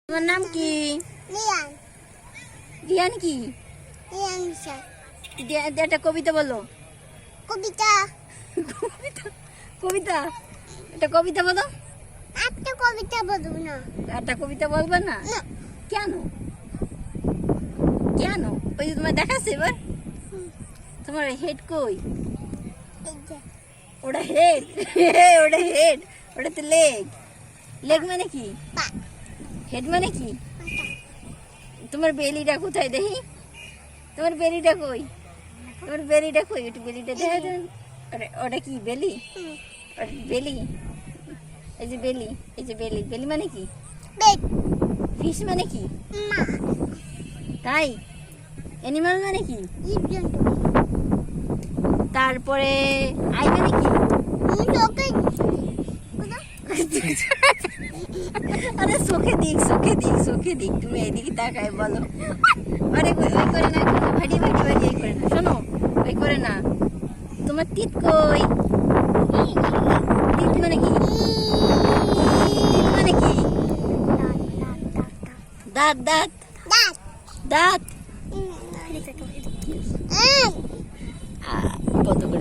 তোমার নাম কি? রিয়ান। রিয়ান কি? রিয়ান স্যার। একটা কবিতা বলো। কবিতা। কবিতা কবিতা একটা কবিতা বলো। একটা কবিতা বলবো না। একটা কবিতা বলবে না? না। কেন কেন? ওই যে তোমার দেখাচ্ছে এবার। তোমার হেড কই? এই যে ওটা হেড। ওটা হেড, ওটা তো লেগ। লেগ মানে কি? পা। হেড মানে কি? মাথা। তোমার বেলিটা কোথায় দেখি? তোমার বেলিটা কই? তোমার বেলিটা কই? একটু বেলিটা দেখা দেন। ওটা কি বেলি? ওটা বেলি। এই যে বেলি, এই যে বেলি। বেলি মানে কি? বেড। ফিশ মানে কি? মা। তাই? অ্যানিমাল মানে কি? জীবজন্তু। তারপরে আই মানে কি? চোখে। আরে চোখে দিক, চোখে দিক, চোখে দিক। তুমি এদিকে তাকায় বলো। আরে ওই করে না, ভাটি ভাটি ভাটি এই করে না। শোনো, ওই করে না। তোমার তিত কই? তিত মানে কি? তিত মানে কি? দাঁত দাঁত দাঁত। দাঁত। দাঁত। কত করে